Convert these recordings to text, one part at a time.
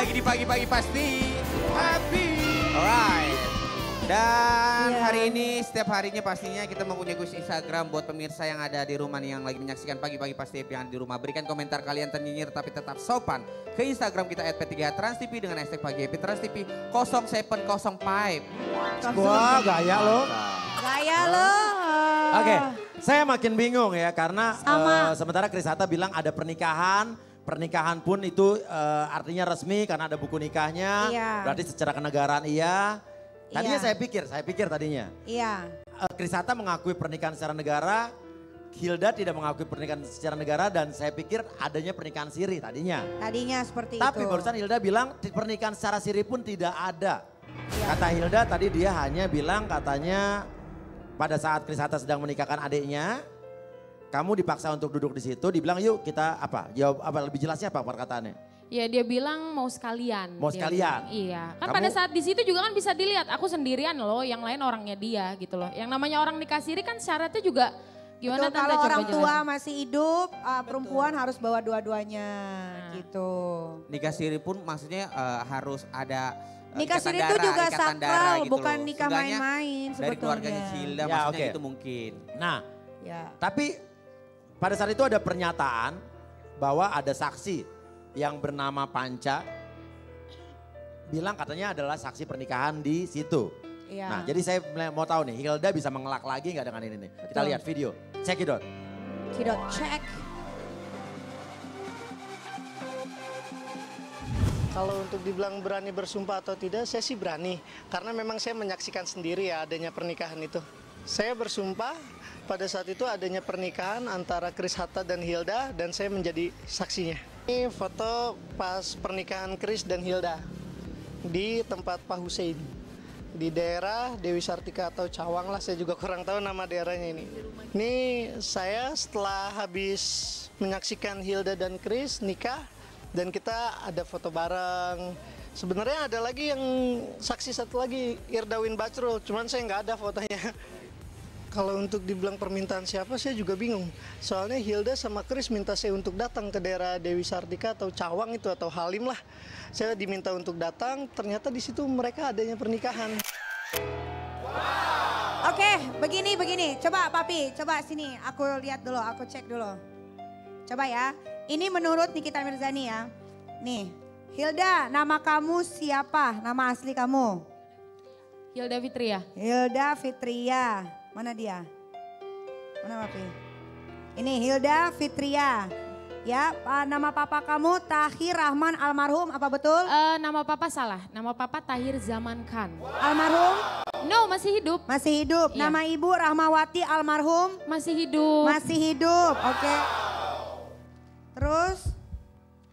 lagi di pagi-pagi pasti happy. Alright. Dan hari ini setiap harinya pastinya kita mempunyai kuis Instagram buat pemirsa yang ada di rumah nih yang lagi menyaksikan pagi-pagi pasti happy yang ada di rumah. Berikan komentar kalian ternyinyir tapi tetap sopan ke Instagram kita @p3 Trans TV dengan hashtag pagi happy Trans TV 0705. Wah gaya lo. Gaya lo. Oke, saya makin bingung ya karena sementara Chris Hatta bilang ada pernikahan. Pernikahan pun itu artinya resmi karena ada buku nikahnya. Iya. Berarti secara kenegaraan iya. Tadinya saya pikir tadinya. Iya. Chris Hatta mengakui pernikahan secara negara, Hilda tidak mengakui pernikahan secara negara dan saya pikir adanya pernikahan siri tadinya. Tadinya seperti Tapi itu. barusan Hilda bilang pernikahan secara siri pun tidak ada. Iya. Kata Hilda tadi dia hanya bilang katanya pada saat Chris Hatta sedang menikahkan adiknya, kamu dipaksa untuk duduk di situ, dibilang yuk kita apa, jawab apa lebih jelasnya apa perkataannya? Ya dia bilang mau sekalian. Mau Dia sekalian? bilang. Iya, kan Kamu- pada saat di situ juga kan bisa dilihat aku sendirian loh, yang lain orangnya dia gitu loh. Yang namanya orang nikah siri kan syaratnya juga gimana Betul, Tante kalau coba orang tua jelasin. masih hidup, perempuan harus bawa dua-duanya gitu. Nikah siri pun maksudnya harus ada Nikah ikatan siri itu darah, juga ikatan darah sakral, gitu bukan loh. nikah Seenggaknya main-main dari sebetulnya. keluarganya si Hilda Ya, maksudnya oke. itu mungkin. Nah, Ya. tapi pada saat itu ada pernyataan bahwa ada saksi yang bernama Panca bilang katanya adalah saksi pernikahan di situ. Iya. Nah, jadi saya mau tahu nih, Hilda bisa mengelak lagi nggak dengan ini nih? Kita Betul. lihat video, check it out. Kidot check. Kalau untuk dibilang berani bersumpah atau tidak, saya sih berani. Karena memang saya menyaksikan sendiri ya adanya pernikahan itu. Saya bersumpah pada saat itu adanya pernikahan antara Chris Hatta dan Hilda dan saya menjadi saksinya. Ini foto pas pernikahan Chris dan Hilda di tempat Pak Hussein. Di daerah Dewi Sartika atau Cawang lah, saya juga kurang tahu nama daerahnya ini. Ini saya setelah habis menyaksikan Hilda dan Chris nikah dan kita ada foto bareng. Sebenarnya ada lagi yang saksi satu lagi, Irdawin Bacrul, cuman saya nggak ada fotonya. Kalau untuk dibilang permintaan siapa saya juga bingung. Soalnya Hilda sama Chris minta saya untuk datang ke daerah Dewi Sartika atau Cawang itu atau Halim lah. Saya diminta untuk datang, ternyata di situ mereka adanya pernikahan. Oke, begini. Coba Papi, coba sini. Aku lihat dulu, aku cek dulu. Coba ya. Ini menurut Nikita Mirzani ya. Nih, Hilda, nama kamu siapa? Nama asli kamu? Hilda Fitria. Hilda Fitria. Mana dia? Mana Papi? Ini Hilda Fitria. Ya, nama papa kamu Tahir Rahman almarhum, apa betul? Nama papa salah, nama papa Tahir Zaman Khan. Almarhum? No, masih hidup. Masih hidup. Iya. Nama ibu Rahmawati almarhum? Masih hidup. Masih hidup, oke. Terus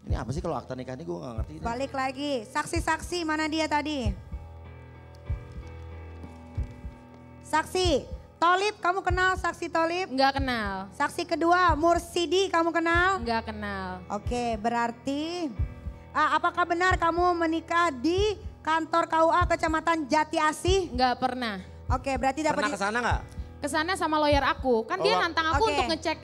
Ini apa sih kalau akta nikah ini gue gak ngerti. balik lagi, saksi-saksi mana dia tadi? Saksi, Tolib kamu kenal saksi Tolib? Nggak kenal. Saksi kedua, Mursidi kamu kenal? Nggak kenal. Oke, berarti apakah benar kamu menikah di kantor KUA Kecamatan Jati Asih? Nggak pernah. Oke, berarti Pernah dapat kesana gak? Kesana sama lawyer aku. Kan dia nantang aku Oke. untuk ngecek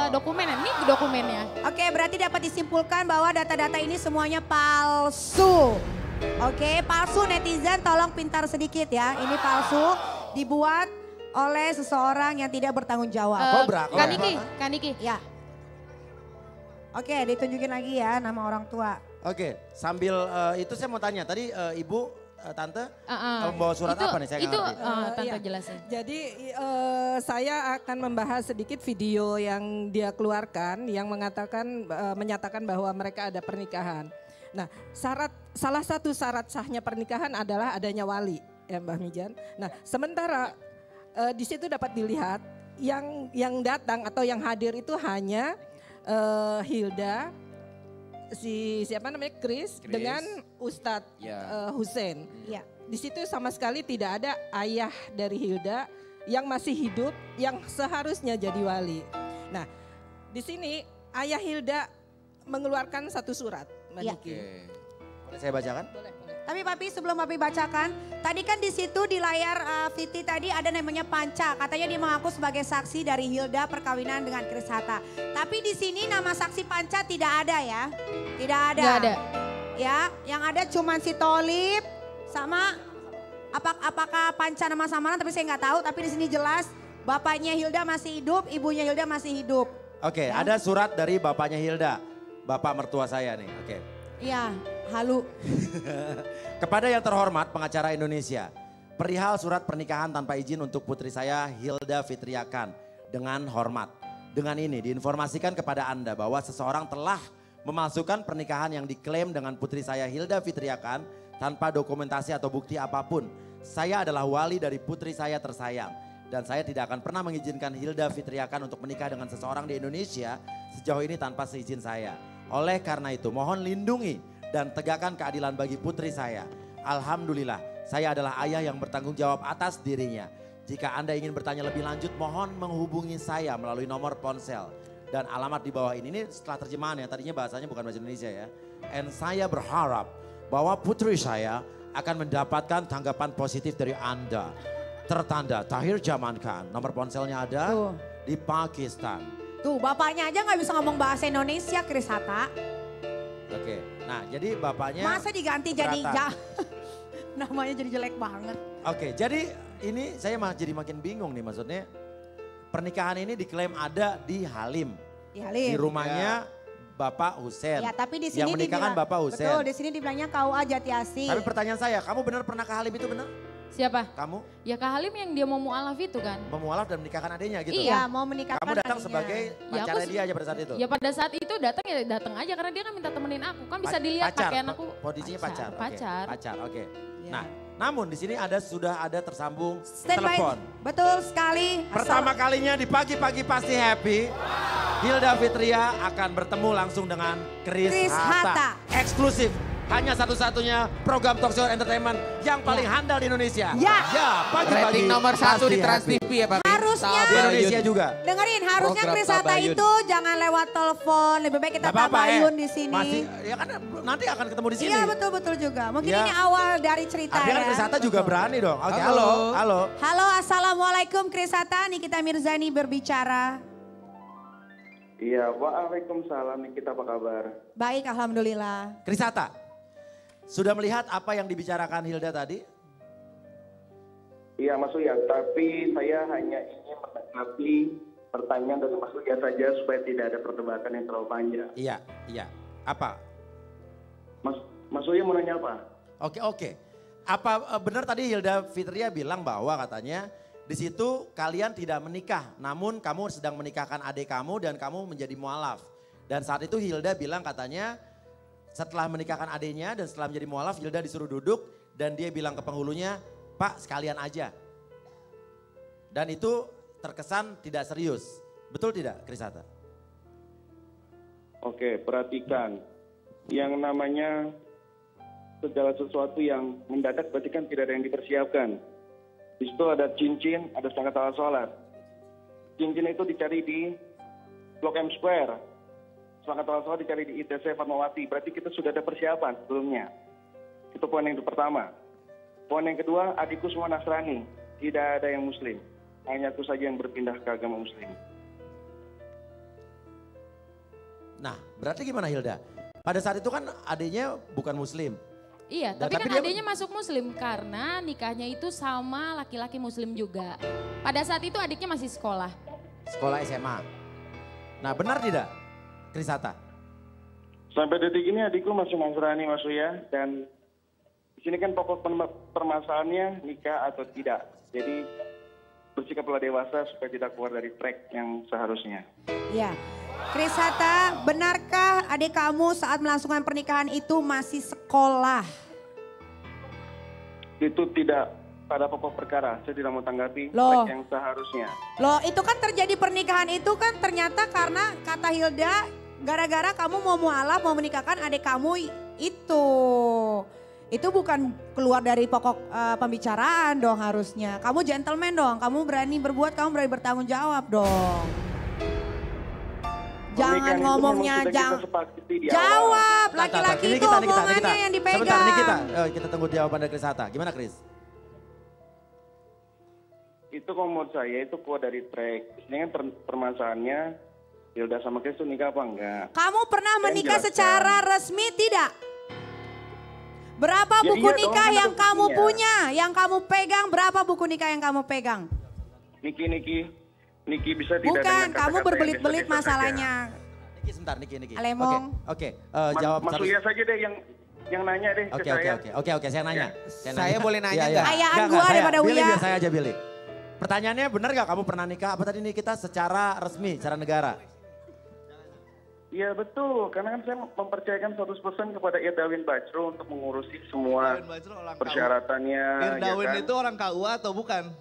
dokumen. Ini dokumennya. Oke, berarti dapat disimpulkan bahwa data-data ini semuanya palsu. Oke, palsu netizen tolong pintar sedikit ya. Ini palsu dibuat oleh seseorang yang tidak bertanggung jawab. Kobra. Kaniki. Ya. Oke, ditunjukin lagi ya nama orang tua. Oke, sambil itu saya mau tanya. Tadi ibu, tante, bawa surat Itu- apa nih? Saya nggak Itu ngerti. tante Iya. jelasin. Jadi saya akan membahas sedikit video yang dia keluarkan yang menyatakan bahwa mereka ada pernikahan. Nah, salah satu syarat sahnya pernikahan adalah adanya wali, ya Mbak Mijan. Nah, sementara di situ dapat dilihat yang datang atau yang hadir itu hanya Hilda, siapa namanya Chris dengan Ustadz Ya. Hussein. Iya. Di situ sama sekali tidak ada ayah dari Hilda yang masih hidup yang seharusnya jadi wali. Nah, di sini ayah Hilda mengeluarkan satu surat, Mbak Iya. Niki. Boleh saya bacakan? Boleh. Tapi Papi sebelum Papi bacakan, tadi kan di situ di layar Viti tadi ada namanya Panca. Katanya dia mengaku sebagai saksi dari Hilda perkawinan dengan Chris Hatta. Tapi di sini nama saksi Panca tidak ada ya? Tidak ada. Nggak ada. ya. Yang ada cuman si Tolip sama apakah Panca nama samaran tapi saya nggak tahu. Tapi di sini jelas bapaknya Hilda masih hidup, ibunya Hilda masih hidup. Oke, Ya. ada surat dari bapaknya Hilda. Bapak mertua saya nih, oke. Iya, halu. Kepada yang terhormat pengacara Indonesia, perihal surat pernikahan tanpa izin untuk putri saya Hilda Fitriakan dengan hormat. Dengan ini diinformasikan kepada Anda bahwa seseorang telah memalsukan pernikahan yang diklaim dengan putri saya Hilda Fitriakan tanpa dokumentasi atau bukti apapun. Saya adalah wali dari putri saya tersayang dan saya tidak akan pernah mengizinkan Hilda Fitriakan untuk menikah dengan seseorang di Indonesia sejauh ini tanpa seizin saya. Oleh karena itu mohon lindungi dan tegakkan keadilan bagi putri saya. Alhamdulillah saya adalah ayah yang bertanggung jawab atas dirinya. Jika Anda ingin bertanya lebih lanjut mohon menghubungi saya melalui nomor ponsel. Dan alamat di bawah ini setelah terjemahan ya, tadinya bahasanya bukan bahasa Indonesia ya. And saya berharap bahwa putri saya akan mendapatkan tanggapan positif dari Anda. Tertanda Tahir Jaman Khan, nomor ponselnya ada Tuh. di Pakistan. Tuh bapaknya aja nggak bisa ngomong bahasa Indonesia, Chris Hatta. Oke, nah jadi bapaknya Masa diganti jadi keberatan. namanya jadi jelek banget. Oke, jadi ini saya jadi makin bingung nih maksudnya. Pernikahan ini diklaim ada di Halim. Di Halim. Di rumahnya Bapak Husen. Ya tapi di sini yang menikahkan dibilang- Bapak Husen. Betul, di sini dibilangnya KUA Jati Asih. Tapi pertanyaan saya, kamu benar pernah ke Halim itu benar? Siapa? Kamu Ya Kak Halim yang dia mau mualaf itu kan. memualaf dan menikahkan adiknya gitu? Iya, mau menikahkan Kamu datang adiknya. sebagai Ya, aku pacarnya se- dia aja pada saat itu? Ya pada saat itu datang ya datang aja karena dia kan minta temenin aku. Kan bisa dilihat pacar, pakaian aku. Posisinya pacar. oke. Pacar. Pacar, oke. Ya. Nah, namun di sini sudah ada tersambung Standby. telepon. Betul sekali. Pertama kalinya di pagi-pagi pasti happy. Hilda Fitria akan bertemu langsung dengan Chris Hatta. Eksklusif. Hanya satu-satunya program talk show entertainment yang paling handal di Indonesia. Ya. pagi-pagi Rating nomor 1 pasti di Trans happy. TV ya Pak. Harusnya. Di Indonesia juga. Dengerin, harusnya Program Chris Hatta Tabayun. itu jangan lewat telepon. Lebih baik kita Gak apa-apa, tabayun di sini. Masih, ya kan nanti akan ketemu di sini. Iya betul-betul juga. Mungkin Ya. ini awal dari cerita Artinya kan ya. Chris Hatta juga Betul. berani dong. Oke, Halo. halo. Halo, assalamualaikum Chris Hatta. Nikita Mirzani berbicara. Iya, waalaikumsalam. Nikita apa kabar? Baik, alhamdulillah. Chris Hatta, sudah melihat apa yang dibicarakan Hilda tadi? Iya, Mas Uya. Tapi saya hanya ingin menanggapi pertanyaan dari Mas Uya saja supaya tidak ada perdebatan yang terlalu panjang. Iya. Apa? Mas Uya mau nanya apa? Oke. Apa benar tadi Hilda Fitria bilang bahwa katanya di situ kalian tidak menikah, namun kamu sedang menikahkan adik kamu dan kamu menjadi mualaf. Dan saat itu Hilda bilang katanya setelah menikahkan adiknya dan setelah menjadi mualaf, Hilda disuruh duduk dan dia bilang ke penghulunya, Pak sekalian aja. Dan itu terkesan tidak serius. Betul tidak, Chris Hatta? Oke, perhatikan. Yang namanya segala sesuatu yang mendadak berarti kan tidak ada yang dipersiapkan. Di situ ada cincin, ada sangat alat sholat. Cincin itu dicari di Blok M Square. Sangat alat sholat dicari di ITC Fatmawati. Berarti kita sudah ada persiapan sebelumnya. Itu poin yang pertama. Poin yang kedua, adikku semua Nasrani. Tidak ada yang Muslim. Hanya aku saja yang berpindah ke agama Muslim. Nah berarti gimana Hilda? Pada saat itu kan adiknya bukan Muslim. Iya, Nah, tapi tapi kan dia- adiknya masuk muslim karena nikahnya itu sama laki-laki muslim juga. Pada saat itu adiknya masih sekolah. Sekolah SMA. Nah benar tidak Chris Hatta? Sampai detik ini adikku masih Nasrani, Mas Uya. Dan di sini kan pokok permasalahannya nikah atau tidak. Jadi bersikaplah dewasa supaya tidak keluar dari track yang seharusnya. Ya. Chris Hatta, benarkah adik kamu saat melangsungkan pernikahan itu masih sekolah? Itu tidak pada pokok perkara. Saya tidak mau tanggapi Loh. track yang seharusnya. Loh itu kan terjadi pernikahan itu kan ternyata karena kata Hilda gara-gara kamu mau mualaf mau menikahkan adik kamu itu. Itu bukan keluar dari pokok pembicaraan dong harusnya. Kamu gentleman dong, kamu berani berbuat, kamu berani bertanggung jawab dong. Jangan Pernikahan itu ngomongnya, memang sudah kita jangan sepakati di awal. jawab. Laki-laki itu omongannya yang dipegang. Sebentar nih kita tunggu jawaban dari Chris Hatta. Gimana Chris? Itu kalau menurut saya itu keluar dari track. Ini kan permasalahannya Hilda sama Chris itu nikah apa enggak? Kamu pernah Saya menikah menjelaskan. secara resmi tidak? Berapa Ya buku iya dong, nikah kan ada yang kamu buktinya. punya? Yang kamu pegang, berapa buku nikah yang kamu pegang? Niki bisa tidak Bukan, dengan kamu kata-kata yang berbelit-belit biasa-biasa saja. masalahnya. Niki sebentar, Niki. Alemong. Oke, jawab Mas satu. Surya saja deh yang nanya deh ke saya. Oke, saya nanya. Saya boleh nanya Iya, iya. nggak? Ayaan Nggak, gua saya. daripada Billy, Uya. biar saya aja Billy. Pertanyaannya benar gak kamu pernah nikah? Apa tadi nih kita secara resmi, secara negara? Iya betul, karena kan saya mempercayakan 100% kepada Irdawin Bajro untuk mengurusi semua persyaratannya. Irdawin ya kan? itu orang KUA atau bukan?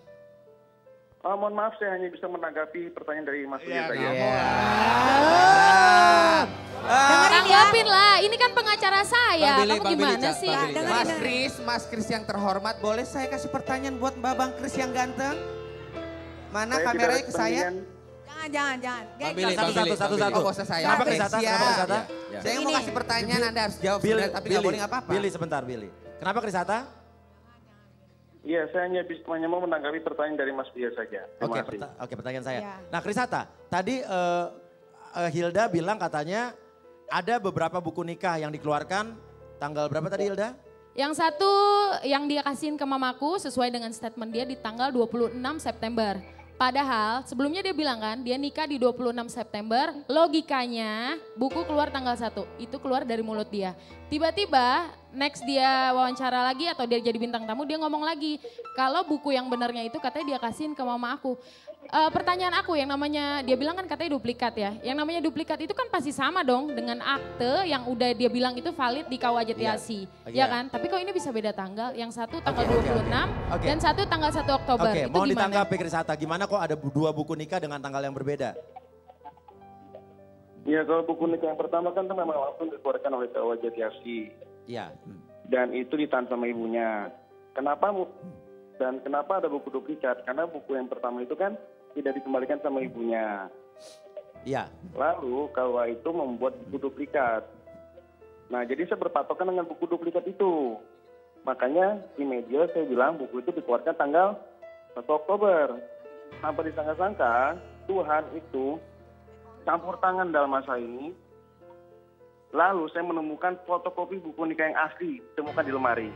Mohon maaf saya hanya bisa menanggapi pertanyaan dari Mas Surya Iya, saja. nggak Iya. Dengerin ya. Tanggapin lah, ini kan pengacara saya. Bang Billy, Kamu Bang Billy, gimana Cak, sih? Bang Billy. dengerin. Mas Kris yang terhormat, boleh saya kasih pertanyaan buat Bang Kris yang ganteng? Mana Saya tidak kameranya ada ke saya? kepentingan. Jangan. Bang Billy, Satu, Bang Billy, satu, Bang Billy. satu. Oh, gak usah saya. Kenapa Oke, Krisata? siap. Kenapa Krisata? Saya mau Ini. kasih pertanyaan, Anda harus jawab Billy, sebenarnya, tapi gak boleh gak apa-apa. Billy sebentar, Billy. Kenapa Krisata? Iya, saya hanya mau menanggapi pertanyaan dari Mas Surya saja. Terima kasih. Oke, pertanyaan saya. Ya. Nah Krisata, tadi Hilda bilang katanya ada beberapa buku nikah yang dikeluarkan tanggal berapa tadi Hilda? Yang satu yang dia kasihin ke mamaku sesuai dengan statement dia di tanggal 26 September. Padahal sebelumnya dia bilang kan dia nikah di 26 September, logikanya buku keluar tanggal 1, itu keluar dari mulut dia. Tiba-tiba next dia wawancara lagi atau dia jadi bintang tamu dia ngomong lagi, kalau buku yang benarnya itu katanya dia kasihin ke mama aku. Pertanyaan aku yang namanya, dia bilang kan katanya duplikat ya. Yang namanya duplikat itu kan pasti sama dong dengan akte yang udah dia bilang itu valid di KUA Jatiasi. Iya. Ya kan? Tapi kok ini bisa beda tanggal? Yang satu tanggal Oke, 26 oke. dan satu tanggal 1 Oktober. Oke, Itu mohon gimana? ditanggapi Krisata, gimana kok ada dua buku nikah dengan tanggal yang berbeda? Iya, kalau buku nikah yang pertama kan itu memang langsung dikeluarkan oleh KUA Jatiasi. Iya. Dan itu ditahan sama ibunya. Kenapa ada buku duplikat? Karena buku yang pertama itu kan tidak dikembalikan sama ibunya. Iya. Lalu KUA itu membuat buku duplikat. Nah, jadi saya berpatokan dengan buku duplikat itu. Makanya di media saya bilang buku itu dikeluarkan tanggal 1 Oktober. Sampai disangka-sangka Tuhan itu campur tangan dalam masa ini. Lalu saya menemukan fotokopi buku nikah yang asli ditemukan di lemari.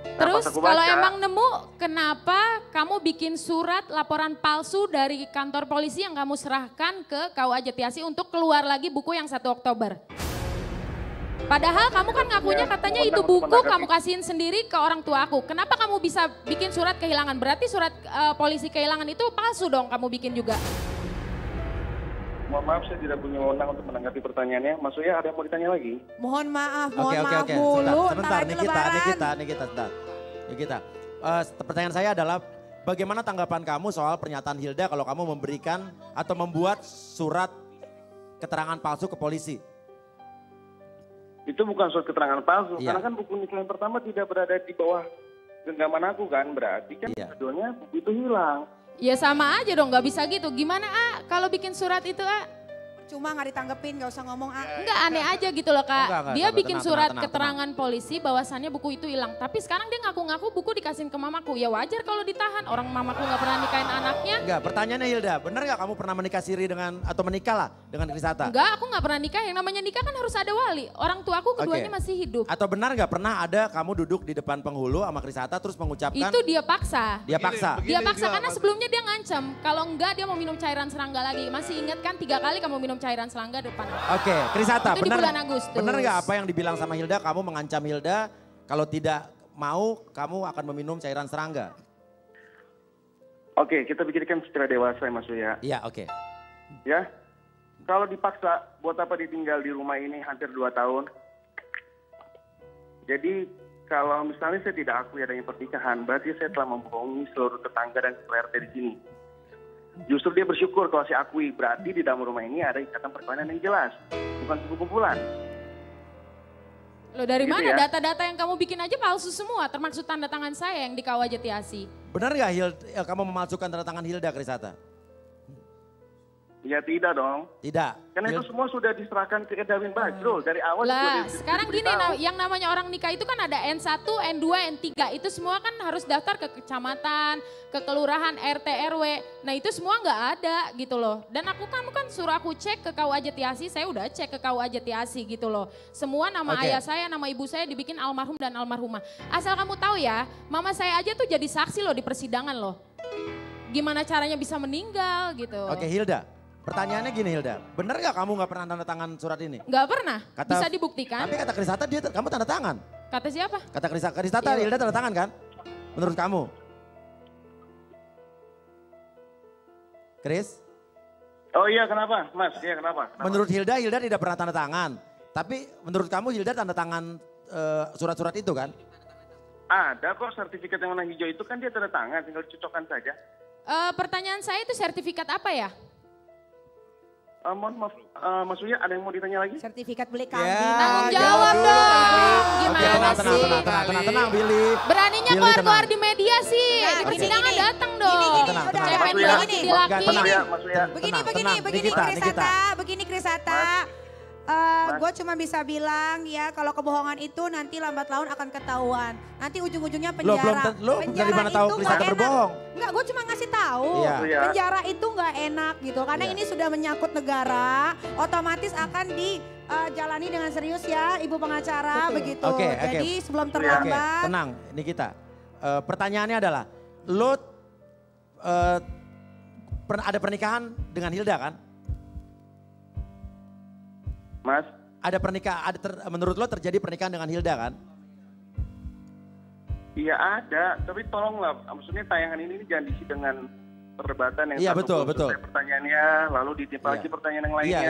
Nah, Terus pas aku kalau baca, emang nemu, kenapa kamu bikin surat laporan palsu dari kantor polisi yang kamu serahkan ke KUA Jatiasi untuk keluar lagi buku yang 1 Oktober? Padahal kamu kan ngakunya katanya itu buku kamu kasihin sendiri ke orang tua aku. Kenapa kamu bisa bikin surat kehilangan? Berarti surat polisi kehilangan itu palsu dong kamu bikin juga. mohon maaf saya tidak punya wewenang untuk menanggapi pertanyaannya. Mas Surya ada yang mau ditanya lagi? Mohon maaf Oke. mulu. Sebentar, ntar aja Nikita, sebentar. Nikita, pertanyaan saya adalah bagaimana tanggapan kamu soal pernyataan Hilda kalau kamu memberikan atau membuat surat keterangan palsu ke polisi? Itu bukan surat keterangan palsu, Iya. karena kan buku nikah yang pertama tidak berada di bawah genggaman aku kan, berarti kan Iya. sebetulnya buku itu hilang. Ya sama aja dong, gak bisa gitu. Gimana kalau bikin surat itu Cuma gak ditanggepin, gak usah ngomong. Enggak aneh aja gitu loh Kak. Enggak, Dia sabar, bikin tenang, surat tenang. keterangan polisi bahwasannya buku itu hilang. Tapi sekarang dia ngaku-ngaku buku dikasihin ke mamaku. Ya wajar kalau ditahan, orang mamaku gak pernah nikahin anaknya. Enggak, pertanyaannya Hilda, benar gak kamu pernah menikah siri dengan, atau menikah lah dengan Krisata? Enggak, aku gak pernah nikah. Yang namanya nikah kan harus ada wali. Orang tua aku keduanya Oke. masih hidup. Atau benar gak pernah ada kamu duduk di depan penghulu sama Krisata terus mengucapkan, Itu dia paksa. dia paksa? Begini Dia paksa juga, karena Mas. sebelumnya dia ngancam. Kalau enggak dia mau minum cairan serangga lagi. Masih ingat kan 3 kali kamu minum cairan serangga depan aku. Oke, Krisata, Itu di benar bulan Agustus. benar nggak apa yang dibilang sama Hilda? Kamu mengancam Hilda kalau tidak mau kamu akan meminum cairan serangga. Oke, kita pikirkan secara dewasa ya Mas Surya. Iya, oke. Ya, kalau dipaksa, buat apa ditinggal di rumah ini hampir 2 tahun? Jadi kalau misalnya saya tidak akui adanya pernikahan, berarti saya telah membohongi seluruh tetangga dan ketua RT di sini. Justru dia bersyukur kalau saya akui, berarti di dalam rumah ini ada ikatan perkawinan yang jelas, bukan kumpulan. Loh dari Gitu mana ya. data-data yang kamu bikin aja palsu semua, termasuk tanda tangan saya yang di KUA Jatiasi. Benar nggak kamu memalsukan tanda tangan Hilda, Krisata? Ya tidak dong. Tidak. Karena itu semua sudah diserahkan ke Edwin Bajrul dari awal. Lah, sekarang gini, yang namanya orang nikah itu kan ada N1, N2, N3. Itu semua kan harus daftar ke kecamatan, ke kelurahan, RT, RW. Nah itu semua nggak ada gitu loh. Dan kamu kan suruh aku cek ke KUA Jatiasi, saya udah cek ke KUA Jatiasi gitu loh. Semua nama ayah saya, nama ibu saya dibikin almarhum dan almarhumah. Asal kamu tahu ya, mama saya aja tuh jadi saksi loh di persidangan loh. Gimana caranya bisa meninggal gitu. Oke, Hilda. Pertanyaannya gini Hilda, bener gak kamu gak pernah tanda tangan surat ini? Gak pernah, bisa dibuktikan. Tapi kata Krisata kamu tanda tangan. Kata siapa? Kata Krisata Hilda tanda tangan kan? Menurut kamu? Kris? Oh iya kenapa Mas? Iya kenapa? Menurut Hilda tidak pernah tanda tangan. Tapi menurut kamu Hilda tanda tangan surat-surat itu kan? Ada kok sertifikat yang warna hijau itu kan dia tanda tangan, tinggal cocokkan saja. Pertanyaan saya itu sertifikat apa ya? Mohon maaf, Mas Uya ada yang mau ditanya lagi? Sertifikat beli kambing. Tanggung jawab dong. Gimana sih? Tenang Billy. Beraninya keluar-keluar di media sih. Di persidangan datang dong. Cemen banget di laki. Begini Krisata. Gue cuma bisa bilang ya kalau kebohongan itu nanti lambat laun akan ketahuan. Nanti ujung-ujungnya penjara. Dari mana tahu Krisata berbohong? Enggak, gue cuma ngasih tahu. Iya. Penjara itu nggak enak gitu. Karena ini sudah menyangkut negara, otomatis akan dijalani dengan serius ya Ibu pengacara. Begitu. Jadi sebelum terlambat. Tenang, ini kita. Pertanyaannya adalah, lo ada pernikahan dengan Hilda kan? Mas? Ada menurut lo terjadi pernikahan dengan Hilda kan? Iya ada, tapi tolonglah, maksudnya tayangan ini jangan diisi dengan perdebatan yang iya, betul. Pertanyaannya, lalu ditimpa lagi pertanyaan yang lainnya.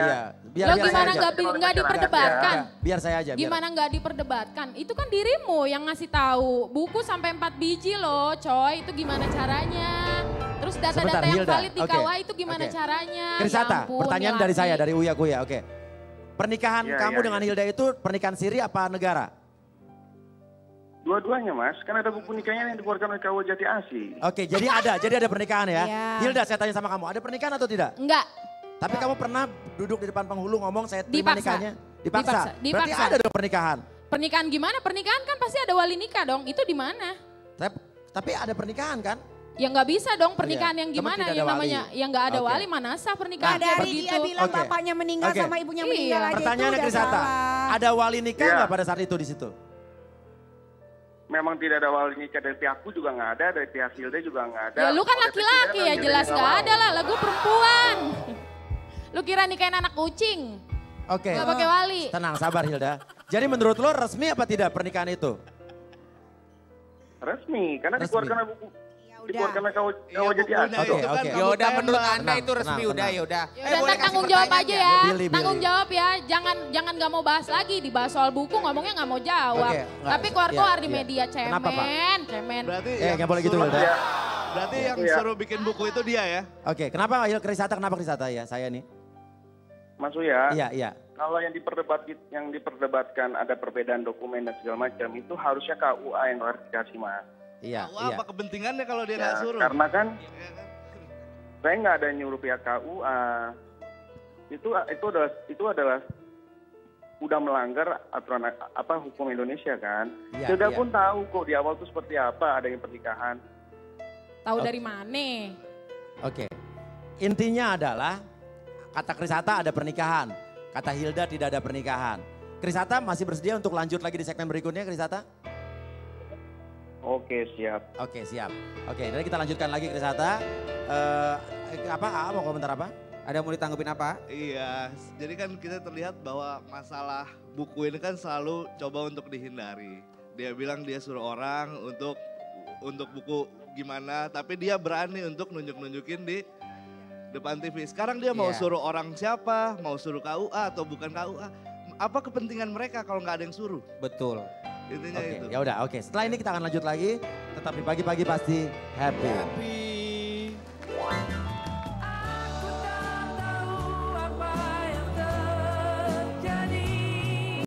Iya. Lo gimana nggak diperdebatkan? Biar saya aja. Gimana nggak diperdebatkan? Itu kan dirimu yang ngasih tahu. Buku sampai 4 biji loh, coy. Itu gimana caranya? Terus data-data yang valid di KUA itu gimana caranya? Krisata, pertanyaan dari saya, dari Uya Kuya. Oke. Pernikahan kamu dengan Hilda itu pernikahan siri apa negara? Dua-duanya Mas, kan ada buku nikahnya yang dikeluarkan oleh KUA Jati Asi. Oke, jadi ada pernikahan ya. Hilda, saya tanya sama kamu, ada pernikahan atau tidak? Enggak. Tapi kamu pernah duduk di depan penghulu ngomong saya terima nikahnya? Dipaksa. Berarti ada dong pernikahan. Pernikahan gimana? Pernikahan kan pasti ada wali nikah dong. Itu di mana? Tapi ada pernikahan kan? Ya nggak bisa dong pernikahan yang gimana yang namanya yang nggak ada wali mana sah pernikahan dari dia bilang bapaknya meninggal sama ibunya meninggal aja. Pertanyaannya Krisata, ada wali nikah nggak pada saat itu di situ? Memang tidak ada wali nikah dari pihakku juga nggak ada, dari pihak Hilda juga nggak ada. Ya lu kan laki-laki ya jelas nggak ada lah, lagu perempuan. Lu kira nikahin anak kucing? Oke. Nggak pakai wali. Tenang, sabar Hilda. Jadi menurut lo resmi apa tidak pernikahan itu? Resmi, karena dikeluarkan buku. Dikeluarkan KUA Jati Asi. Oke. Ya udah menurut Anda itu resmi udah ya udah. Udah tanggung jawab aja ya. Tanggung jawab ya. Jangan nggak mau bahas lagi, dibahas soal buku ngomongnya nggak mau jawab. Tapi keluar-keluar di media cemen. Berarti nggak boleh gitu Hilda. Berarti yang suruh bikin buku itu dia ya? Oke, kenapa Krisata? Kenapa Krisata ya? Saya nih. Mas Uya. Iya. Kalau yang diperdebatkan ada perbedaan dokumen dan segala macam itu harusnya KUA yang klarifikasi Mas. Iya. Apa kepentingannya kalau dia nggak suruh? Karena kan saya nggak ada nyuruh pihak KUA. Itu adalah udah melanggar aturan hukum Indonesia kan. Hilda pun tahu kok di awal itu seperti apa adanya pernikahan. Tahu dari mana? Oke. Intinya adalah kata Krisata ada pernikahan, kata Hilda tidak ada pernikahan. Krisata masih bersedia untuk lanjut lagi di segmen berikutnya, Krisata? Oke, siap. Oke, siap. Oke, jadi kita lanjutkan lagi Krisata. Mau komentar apa? Ada mau ditanggupin apa? Iya, jadi kan kita terlihat bahwa masalah buku ini kan selalu coba untuk dihindari. Dia bilang dia suruh orang untuk buku gimana, tapi dia berani untuk nunjukin di depan TV. Sekarang dia mau suruh orang siapa, mau suruh KUA atau bukan KUA. Apa kepentingan mereka kalau nggak ada yang suruh? Betul. Intinya itu. Ya udah, oke. Setelah ini kita akan lanjut lagi. Tetap di pagi-pagi pasti happy.